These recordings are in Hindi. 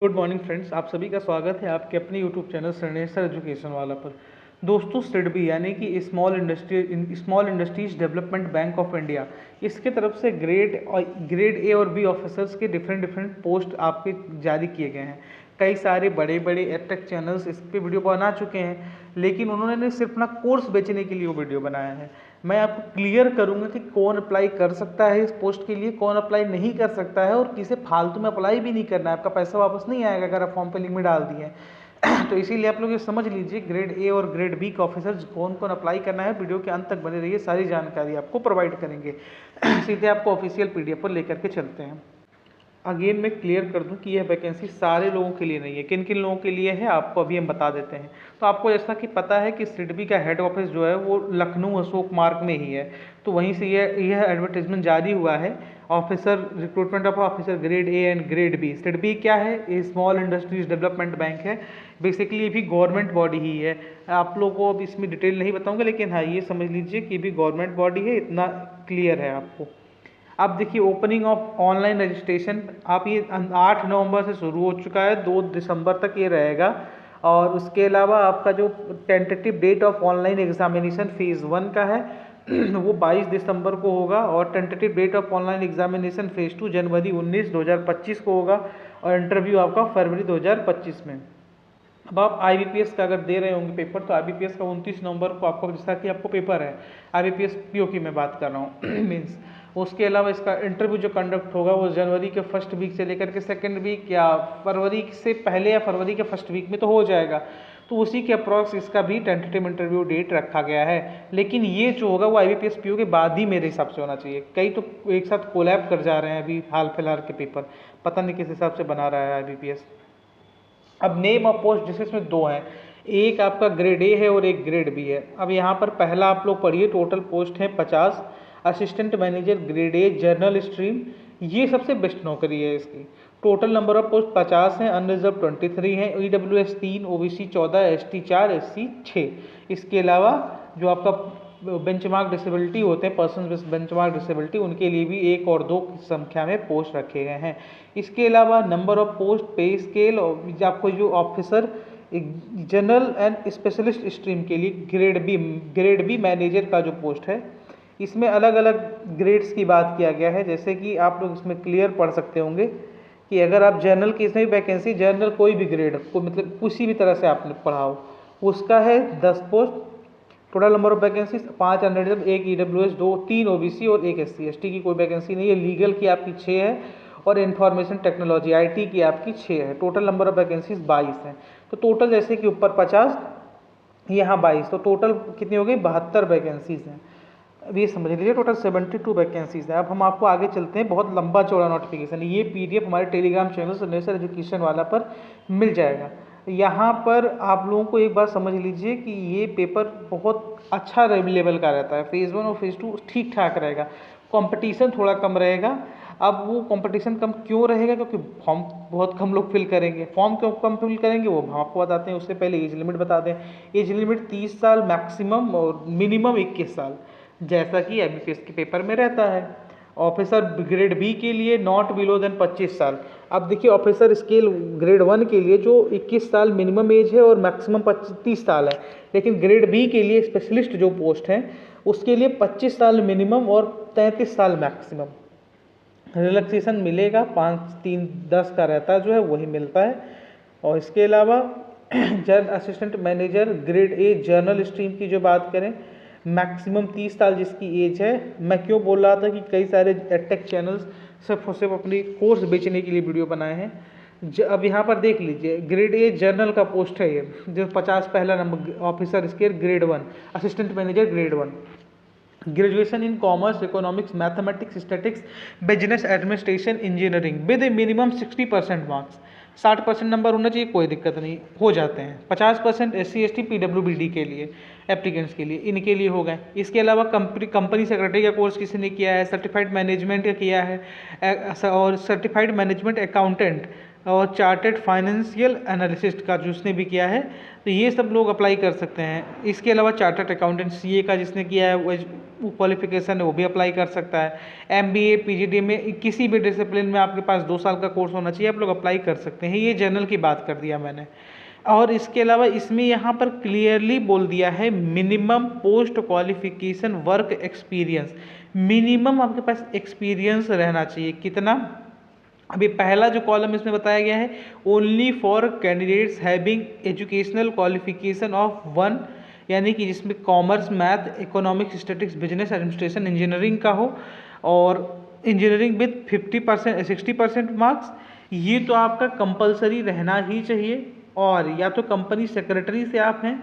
गुड मॉर्निंग फ्रेंड्स, आप सभी का स्वागत है आपके अपने यूट्यूब चैनल स्नेसर एजुकेशन वाला पर। दोस्तों, सिडबी यानी कि small industries development bank of India, इसके तरफ से ग्रेड ए और बी ऑफिसर्स के डिफरेंट पोस्ट आपके जारी किए गए हैं। कई सारे बड़े बड़े एडटेक चैनल्स इस पे वीडियो बना चुके हैं, लेकिन उन्होंने सिर्फ अपना कोर्स बेचने के लिए वो वीडियो बनाया है। मैं आपको क्लियर करूंगा कि कौन अप्लाई कर सकता है इस पोस्ट के लिए, कौन अप्लाई नहीं कर सकता है, और किसे फालतू में अप्लाई भी नहीं करना है। आपका पैसा वापस नहीं आएगा अगर आप फॉर्म पे लिंक में डाल दिए तो इसीलिए आप लोग ये समझ लीजिए, ग्रेड ए और ग्रेड बी के ऑफिसर्स कौन कौन अप्लाई करना है। वीडियो के अंत तक बने रहिए, सारी जानकारी आपको प्रोवाइड करेंगे। सीधे आपको ऑफिशियल पीडीएफ पर लेकर के चलते हैं। अगेन मैं क्लियर कर दूं कि यह वैकेंसी सारे लोगों के लिए नहीं है। किन किन लोगों के लिए है आपको अभी हम बता देते हैं। तो आपको जैसा कि पता है कि सिडबी का हेड ऑफिस जो है वो लखनऊ अशोक मार्ग में ही है। तो वहीं से यह एडवर्टीजमेंट जारी हुआ है। Officer recruitment of officer grade A and grade B. SIDBI क्या है? ये स्मॉल इंडस्ट्रीज डेवलपमेंट बैंक है। बेसिकली ये भी गवर्नमेंट बॉडी ही है। आप लोगों को अब इसमें डिटेल नहीं बताऊंगा, लेकिन हाँ ये समझ लीजिए कि भी गवर्नमेंट बॉडी है, इतना क्लियर है आपको। अब देखिए, ओपनिंग ऑफ ऑनलाइन रजिस्ट्रेशन आप ये 8 नवंबर से शुरू हो चुका है, 2 दिसंबर तक ये रहेगा। और उसके अलावा आपका जो tentative date of online examination phase 1 का है वो 22 दिसंबर को होगा, और tentative date of online examination phase 2 जनवरी 19 2025 को होगा, और इंटरव्यू आपका फरवरी 2025 में। अब आप IBPS का अगर दे रहे होंगे पेपर, तो IBPS का 29 नवंबर को आपको, जैसा कि आपको पेपर है IBPS PO की मैं बात कर रहा हूँ मीन्स। उसके अलावा इसका इंटरव्यू जो कंडक्ट होगा वो जनवरी के फर्स्ट वीक से लेकर के सेकेंड वीक, या फरवरी से पहले या फरवरी के फर्स्ट वीक में तो हो जाएगा। तो उसी के अप्रॉक्स इसका भी टेंटेटिव इंटरव्यू डेट रखा गया है। लेकिन ये जो होगा वो IBPS PO के बाद ही मेरे हिसाब से होना चाहिए। कई तो एक साथ कोलैब कर जा रहे हैं अभी हाल फिलहाल के पेपर, पता नहीं किस हिसाब से बना रहा है IBPS। अब नेम ऑफ पोस्ट जैसे इसमें 2 हैं, एक आपका ग्रेड ए है और एक ग्रेड बी है। अब यहाँ पर पहला आप लोग पढ़िए, टोटल पोस्ट है 50। Assistant manager grade A journal stream, ये सबसे बेस्ट नौकरी है इसकी। टोटल नंबर ऑफ पोस्ट 50 हैं, अनरिजर्व 23 हैं, EWS 3, OBC 14, ST 4, SC 6। इसके अलावा जो आपका बेंचमार्क डिसेबिलिटी होते हैं, पर्सन विद बेंचमार्क डिसेबिलिटी, उनके लिए भी 1 और 2 की संख्या में पोस्ट रखे गए हैं। इसके अलावा नंबर ऑफ पोस्ट, पे स्केल, और आपको जो officer general and specialist stream के लिए ग्रेड बी मैनेजर का जो पोस्ट है, इसमें अलग अलग ग्रेड्स की बात किया गया है। जैसे कि आप लोग इसमें क्लियर पढ़ सकते होंगे कि अगर आप जनरल की, इसमें भी वैकेंसी जनरल कोई भी ग्रेड को, मतलब किसी भी तरह से आपने पढ़ा हो, उसका है 10 post. Total number of vacancy 5 unreserved, 1 EWS, 3 OBC और 1 SC। ST की कोई वैकेंसी नहीं है। लीगल की आपकी 6 है, और इंफॉर्मेशन टेक्नोलॉजी IT की आपकी 6 है। टोटल नंबर ऑफ वैकेंसीज 22 हैं। तो टोटल जैसे कि ऊपर 50, यहाँ 22, तो टोटल कितनी हो गई? 72 वैकेंसीज हैं। अब ये समझ लीजिए टोटल 72 वैकेंसीज है। अब हम आपको आगे चलते हैं। बहुत लंबा चौड़ा नोटिफिकेशन, ये PDF हमारे टेलीग्राम चैनल स्नेसर एजुकेशन वाला पर मिल जाएगा। यहाँ पर आप लोगों को एक बात समझ लीजिए कि ये पेपर बहुत अच्छा लेवल का रहता है। फेज़ 1 और फेज़ 2 ठीक ठाक रहेगा, कंपटीशन थोड़ा कम रहेगा। अब वो कंपटीशन कम क्यों रहेगा? क्योंकि फॉर्म बहुत कम लोग फिल करेंगे। फॉर्म क्यों कम फिल करेंगे वो हम आपको बताते हैं। उससे पहले एज लिमिट बता दें। एज लिमिट 30 साल मैक्सिमम, और मिनिमम 21 साल, जैसा कि IBPS के पेपर में रहता है। ऑफिसर ग्रेड बी के लिए नॉट बिलो देन 25 साल। अब देखिए, ऑफिसर स्केल ग्रेड 1 के लिए जो 21 साल मिनिमम एज है और मैक्सिमम 30 साल है, लेकिन ग्रेड बी के लिए स्पेशलिस्ट जो पोस्ट है उसके लिए 25 साल मिनिमम और 33 साल मैक्सिमम। रिलैक्सेशन मिलेगा, 5, 3, 10 का रहता है जो है वही मिलता है। और इसके अलावा assistant manager grade A journal stream की जो बात करें, मैक्सिमम 30 साल जिसकी एज है। मैं क्यों बोल रहा था कि कई सारे एडटेक चैनल्स सिर्फ अपनी कोर्स बेचने के लिए वीडियो बनाए हैं। अब यहाँ पर देख लीजिए, ग्रेड ए जर्नल का पोस्ट है ये, जो 50 पहला number, officer scale grade 1, assistant manager grade 1। Graduation in commerce, economics, mathematics, statics, business administration, engineering with minimum 60% marks. 60% number होना चाहिए, कोई दिक्कत नहीं, हो जाते हैं। 50% SC ST PWBD के लिए एप्लीकेंट्स के लिए, इनके लिए हो गए। इसके अलावा कंपनी सेक्रेटरी का कोर्स किसी ने किया है, सर्टिफाइड मैनेजमेंट का किया है, और सर्टिफाइड मैनेजमेंट अकाउंटेंट और चार्टेड फाइनेंशियल एनालिसिस्ट का जिसने भी किया है, तो ये सब लोग अप्लाई कर सकते हैं। इसके अलावा चार्टर्ड अकाउंटेंट CA का जिसने किया है, क्वालिफिकेशन है वो भी अप्लाई कर सकता है। MBA PGD में किसी भी डिसिप्लिन में आपके पास 2 साल का कोर्स होना चाहिए, आप लोग अप्लाई कर सकते हैं। ये जनरल की बात कर दिया मैंने। और इसके अलावा इसमें यहाँ पर क्लियरली बोल दिया है minimum post qualification work experience, minimum आपके पास एक्सपीरियंस रहना चाहिए। कितना? अभी पहला जो कॉलम इसमें बताया गया है, only for candidates having educational qualification of 1, यानी कि जिसमें commerce, math, economics, statistics, business administration, engineering का हो, और इंजीनियरिंग विद 50% 60% मार्क्स। ये तो आपका कंपलसरी रहना ही चाहिए। और या तो कंपनी सेक्रेटरी से आप हैं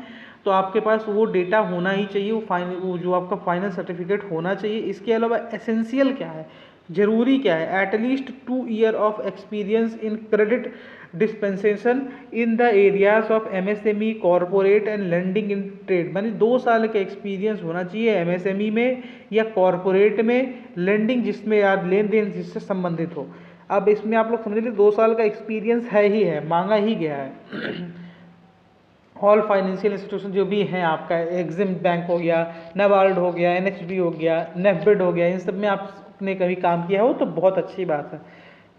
तो आपके पास वो डेटा होना ही चाहिए, वो जो आपका फाइनल सर्टिफिकेट होना चाहिए। इसके अलावा एसेंशियल क्या है, जरूरी क्या है? At least 2 year of experience in credit dispensation in the areas of MSME, corporate and lending in trade, मानी 2 साल का एक्सपीरियंस होना चाहिए MSME में या कॉरपोरेट में, लेंडिंग जिसमें यार लेन देन जिससे संबंधित हो। अब इसमें आप लोग समझ लीजिए 2 साल का एक्सपीरियंस है ही है, मांगा ही गया है। ऑल फाइनेंशियल इंस्टीट्यूशन जो भी हैं आपका, एग्जिम बैंक हो गया, नाबार्ड हो गया, NHB हो गया, नेफबिड हो गया, इन सब में आपने कभी काम किया हो तो बहुत अच्छी बात है।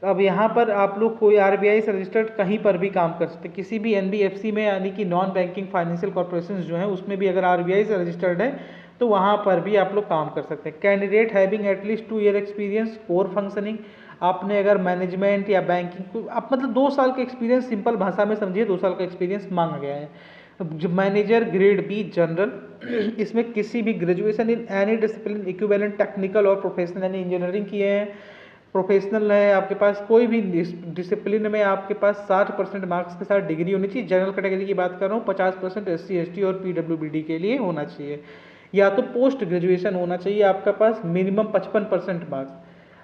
अब यहाँ पर आप लोग कोई RBI से रजिस्टर्ड कहीं पर भी काम कर सकते हैं, किसी भी NBFC में, यानी कि नॉन बैंकिंग फाइनेंशियल कॉर्पोरेशन जो है उसमें भी अगर RBI से रजिस्टर्ड है तो वहाँ पर भी आप लोग काम कर सकते हैं। Candidate having at least 2 year experience core functioning, आपने अगर मैनेजमेंट या बैंकिंग को आप मतलब 2 साल का एक्सपीरियंस, सिंपल भाषा में समझिए 2 साल का एक्सपीरियंस मांगा गया है। जो मैनेजर ग्रेड B जनरल, इसमें किसी भी graduation in any discipline equivalent technical और प्रोफेशनल, यानी इंजीनियरिंग किए हैं, प्रोफेशनल है आपके पास, कोई भी डिसिप्लिन में आपके पास 60% मार्क्स के साथ डिग्री होनी चाहिए। जनरल कैटेगरी की बात कर रहा हूँ, 50% SC ST और PWBD के लिए होना चाहिए, या तो पोस्ट ग्रेजुएशन होना चाहिए आपका पास, मिनिमम 55% मार्क्स।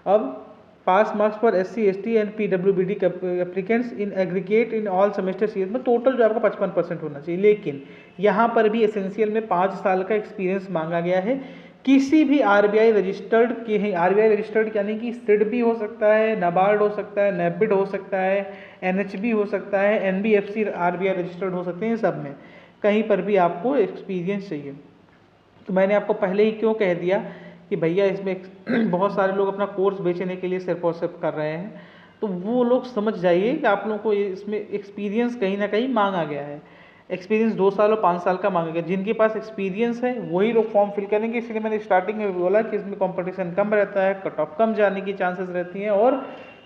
अब pass marks for SC ST and PWBD applicants in aggregate in all semester series में टोटल जो आपका 55% होना चाहिए। लेकिन यहाँ पर भी एसेंशियल में 5 साल का एक्सपीरियंस मांगा गया है। किसी भी RBI रजिस्टर्ड के हैं, RBI रजिस्टर्ड यानी कि SIDBI हो सकता है, नाबार्ड हो सकता है, नेफबिड हो सकता है, NHB हो सकता है, NBFC RBI रजिस्टर्ड हो सकते हैं, सब में कहीं पर भी आपको एक्सपीरियंस चाहिए। तो मैंने आपको पहले ही क्यों कह दिया कि भैया इसमें बहुत सारे लोग अपना कोर्स बेचने के लिए सिर्फ और सिर्फ कर रहे हैं, तो वो लोग समझ जाइए कि आप लोगों को इसमें एक्सपीरियंस कहीं ना कहीं मांगा गया है। एक्सपीरियंस 2 साल और 5 साल का मांगा गया। जिनके पास एक्सपीरियंस है वही लोग फॉर्म फिल करेंगे, इसलिए मैंने स्टार्टिंग में बोला कि इसमें कंपटीशन कम रहता है, कट ऑफ कम जाने की चांसेस रहती हैं, और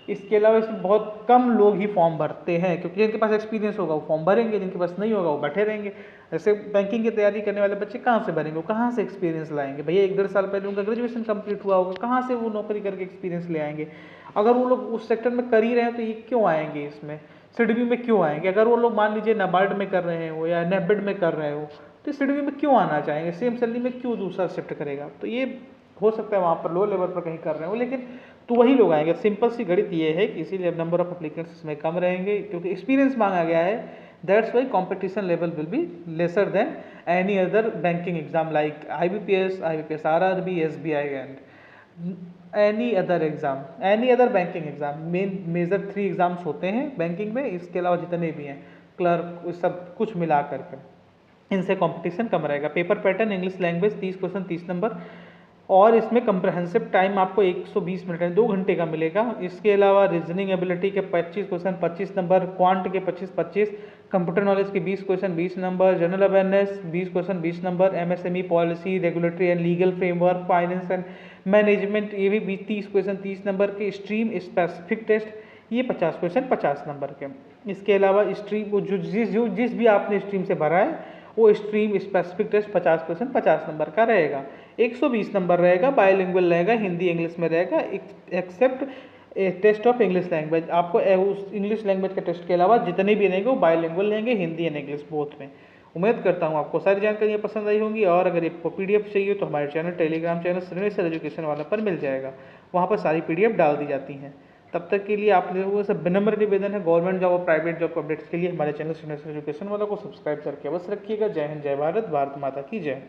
इसके अलावा इसमें बहुत कम लोग ही फॉर्म भरते हैं, क्योंकि जिनके पास एक्सपीरियंस होगा वो फॉर्म भरेंगे, जिनके पास नहीं होगा वो बैठे रहेंगे। जैसे बैंकिंग की तैयारी करने वाले बच्चे कहाँ से भरेंगे, वो कहाँ से एक्सपीरियंस लाएंगे? भैया 1-1.5 साल पहले उनका ग्रेजुएशन कंप्लीट हुआ होगा, कहाँ से वो नौकरी करके एक्सपीरियंस ले आएंगे? अगर वो लोग उस सेक्टर में कर ही रहे हैं तो ये क्यों आएंगे इसमें, SIDBI में क्यों आएंगे? अगर वो लोग मान लीजिए नाबार्ड में कर रहे हो या नेफबिड में कर रहे हो तो SIDBI में क्यों आना चाहेंगे? सेम सैलरी में क्यों दूसरा शिफ्ट करेगा? तो ये हो सकता है वहाँ पर लो लेवल पर कहीं कर रहे हो, लेकिन तो वही लोग आएंगे। सिंपल सी गणित ये है कि इसीलिए नंबर ऑफ एप्लीकेंट्स इसमें कम रहेंगे, क्योंकि एक्सपीरियंस मांगा गया है। That's why competition level will be lesser than any other banking exam like IBPS RRB SBI and any other exam, any other banking exam. Major 3 exams होते हैं बैंकिंग में, इसके अलावा जितने भी हैं क्लर्क सब कुछ मिला करके, इनसे कंपटीशन कम रहेगा। Paper pattern English language 30 question 30 number, और इसमें कंप्रहेंसिव टाइम आपको 120 मिनट 2 घंटे का मिलेगा। इसके अलावा रीजनिंग एबिलिटी के 25 क्वेश्चन 25 नंबर, क्वांट के 25, कंप्यूटर नॉलेज के 20 question 20 number, general awareness 20 question 20 number, MSME policy, regulatory and legal framework, finance and management ये भी 30 क्वेश्चन 30 नंबर के, स्ट्रीम स्पेसिफिक टेस्ट ये 50 क्वेश्चन 50 नंबर के। इसके अलावा स्ट्रीम जिस भी आपने स्ट्रीम से भरा है वो stream specific test 50 question 50 number का रहेगा। 120 नंबर रहेगा, बायलिंगुअल रहेगा, हिंदी इंग्लिश में रहेगा, except test of English language. आपको उस इंग्लिश लैंग्वेज के टेस्ट के अलावा जितने भी रहेंगे वो बायलिंगुअल रहेंगे, हिंदी एंड इंग्लिश बोथ में। उम्मीद करता हूँ आपको सारी जानकारियाँ पसंद आई होंगी, और अगर आपको PDF चाहिए तो हमारे चैनल टेलीग्राम चैनल श्रेणेश्वर एजुकेशन वाला पर मिल जाएगा, वहाँ पर सारी PDF डाल दी जाती हैं। तब तक के लिए आप लोगों से विनम्र निवेदन है, गवर्नमेंट जॉब और प्राइवेट जॉब अपडेट्स के लिए हमारे चैनल श्रेणेश्वर एजुकेशन वाला को सब्सक्राइब करके अवश्य रखिएगा। जय हिंद, जय भारत, भारत माता की जय।